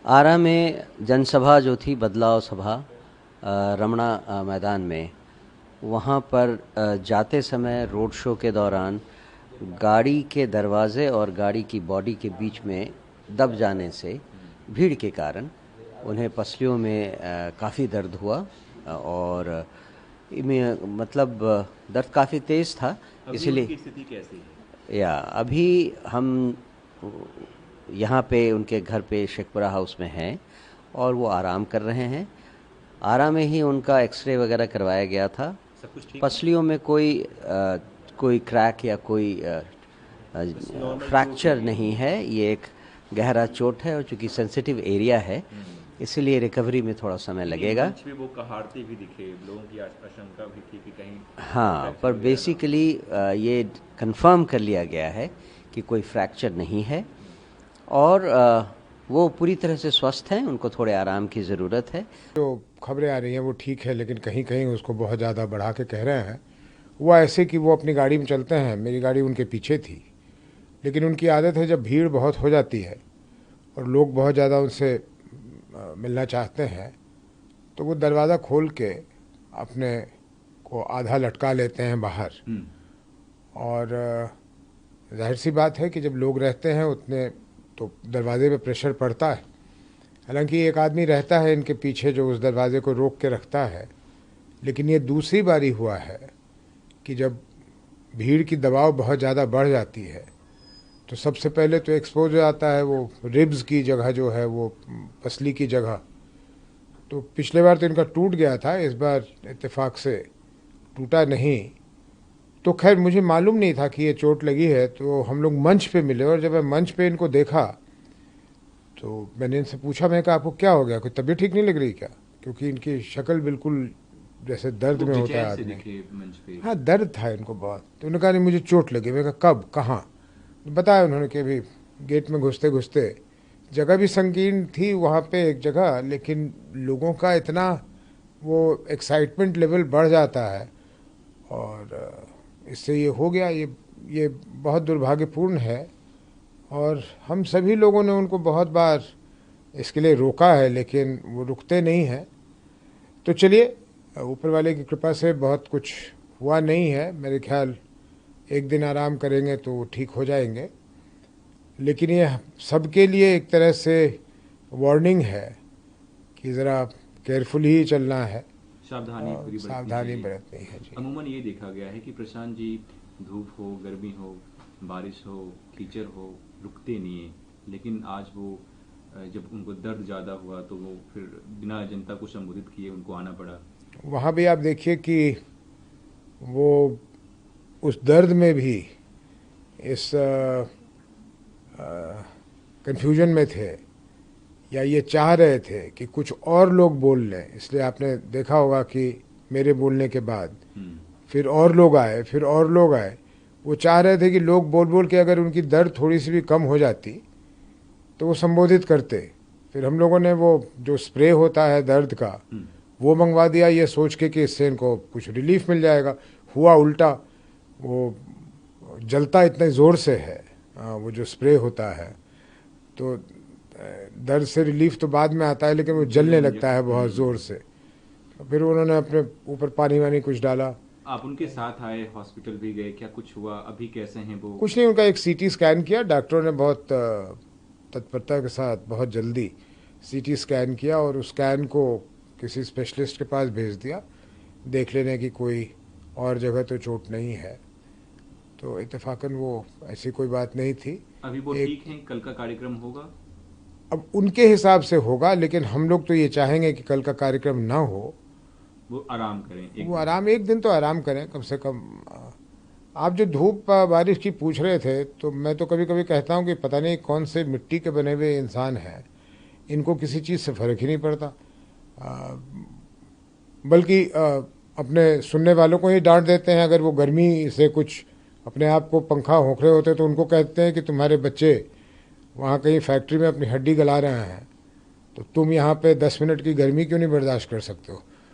आरा में जनसभा जो थी, बदलाव सभा, रमणा मैदान में, वहाँ पर जाते समय रोड शो के दौरान गाड़ी के दरवाजे और गाड़ी की बॉडी के बीच में दब जाने से भीड़ के कारण उन्हें पसलियों में काफ़ी दर्द हुआ और मतलब दर्द काफ़ी तेज़ था। इसलिए उनकी स्थिति कैसी है? या अभी हम यहाँ पे उनके घर पे शेखपुरा हाउस में हैं और वो आराम कर रहे हैं। आरा में ही उनका एक्सरे वगैरह करवाया गया था। सब कुछ ठीक? पसलियों में कोई क्रैक या कोई फ्रैक्चर नहीं है। ये एक गहरा चोट है और चूँकि सेंसिटिव एरिया है इसीलिए रिकवरी में थोड़ा समय लगेगा। भी वो कहारते भी दिखे, लोगों की आशंका भी थी कि कहीं हाँ, पर बेसिकली ये कंफर्म कर लिया गया है कि कोई फ्रैक्चर नहीं है और वो पूरी तरह से स्वस्थ हैं। उनको थोड़े आराम की ज़रूरत है। जो खबरें आ रही हैं वो ठीक है, लेकिन कहीं कहीं उसको बहुत ज़्यादा बढ़ा के कह रहे हैं। वो ऐसे कि वो अपनी गाड़ी में चलते हैं, मेरी गाड़ी उनके पीछे थी, लेकिन उनकी आदत है जब भीड़ बहुत हो जाती है और लोग बहुत ज़्यादा उनसे मिलना चाहते हैं तो वो दरवाज़ा खोल के अपने को आधा लटका लेते हैं बाहर। और जाहिर सी बात है कि जब लोग रहते हैं उतने तो दरवाजे पे प्रेशर पड़ता है। हालांकि एक आदमी रहता है इनके पीछे जो उस दरवाजे को रोक के रखता है, लेकिन ये दूसरी बारी हुआ है कि जब भीड़ की दबाव बहुत ज़्यादा बढ़ जाती है तो सबसे पहले तो एक्सपोज हो जाता है वो रिब्स की जगह जो है, वो पसली की जगह। तो पिछले बार तो इनका टूट गया था, इस बार इत्तेफाक से टूटा नहीं। तो खैर मुझे मालूम नहीं था कि ये चोट लगी है, तो हम लोग मंच पे मिले और जब मैं मंच पे इनको देखा तो मैंने इनसे पूछा, मैं कहा आपको क्या हो गया, कोई तबीयत ठीक नहीं लग रही क्या? क्योंकि इनकी शक्ल बिल्कुल जैसे दर्द में होता है आदमी। हाँ, दर्द था इनको बहुत। तो उन्होंने कहा नहीं मुझे चोट लगी। मैं कहा कब, कहाँ? बताया उन्होंने कि अभी गेट में घुसते घुसते, जगह भी संकीर्ण थी वहाँ पे एक जगह, लेकिन लोगों का इतना वो एक्साइटमेंट लेवल बढ़ जाता है और इससे ये हो गया। ये बहुत दुर्भाग्यपूर्ण है और हम सभी लोगों ने उनको बहुत बार इसके लिए रोका है, लेकिन वो रुकते नहीं हैं। तो चलिए, ऊपर वाले की कृपा से बहुत कुछ हुआ नहीं है। मेरे ख्याल एक दिन आराम करेंगे तो वो ठीक हो जाएंगे। लेकिन ये सबके लिए एक तरह से वार्निंग है कि ज़रा केयरफुली ही चलना है, सावधानी बरतनी है जी। अमूमन ये देखा गया है कि प्रशांत जी, धूप हो, गर्मी हो, बारिश हो, कीचड़ हो, रुकते नहीं है, लेकिन आज वो जब उनको दर्द ज़्यादा हुआ तो वो फिर बिना जनता को संबोधित किए उनको आना पड़ा। वहाँ भी आप देखिए कि वो उस दर्द में भी इस कन्फ्यूजन में थे, या ये चाह रहे थे कि कुछ और लोग बोल लें। इसलिए आपने देखा होगा कि मेरे बोलने के बाद फिर और लोग आए, फिर और लोग आए। वो चाह रहे थे कि लोग बोल बोल के अगर उनकी दर्द थोड़ी सी भी कम हो जाती तो वो संबोधित करते। फिर हम लोगों ने वो जो स्प्रे होता है दर्द का वो मंगवा दिया, ये सोच के कि इससे इनको कुछ रिलीफ मिल जाएगा। हुआ उल्टा, वो जलता इतने ज़ोर से है वो जो स्प्रे होता है, तो दर्द से रिलीफ तो बाद में आता है, लेकिन वो जलने लगता है बहुत ज़ोर से। तो फिर उन्होंने अपने ऊपर पानी वानी कुछ डाला। आप उनके साथ आए, हॉस्पिटल भी गए, क्या कुछ हुआ? अभी कैसे हैं वो? कुछ नहीं, उनका एक सीटी स्कैन किया डॉक्टरों ने, बहुत तत्परता के साथ बहुत जल्दी सीटी स्कैन किया और उस स्कैन को किसी स्पेशलिस्ट के पास भेज दिया, देख लेने की कोई और जगह तो चोट नहीं है। तो इत्तेफाकन वो ऐसी कोई बात नहीं थी। अभी वो ठीक हैं? कल का कार्यक्रम होगा? अब उनके हिसाब से होगा, लेकिन हम लोग तो ये चाहेंगे कि कल का कार्यक्रम ना हो, वो आराम करें। वो आराम एक दिन तो आराम करें कम से कम। आप जो धूप बारिश की पूछ रहे थे, तो मैं तो कभी कभी कहता हूँ कि पता नहीं कौन से मिट्टी के बने हुए इंसान हैं, इनको किसी चीज़ से फ़र्क ही नहीं पड़ता। बल्कि अपने सुनने वालों को ही डांट देते हैं। अगर वो गर्मी से कुछ अपने आप को पंखा होंक रहे होते तो उनको कहते हैं कि तुम्हारे बच्चे वहाँ कहीं फैक्ट्री में अपनी हड्डी गला रहे हैं, तो तुम यहाँ पे 10 मिनट की गर्मी क्यों नहीं बर्दाश्त कर सकते हो।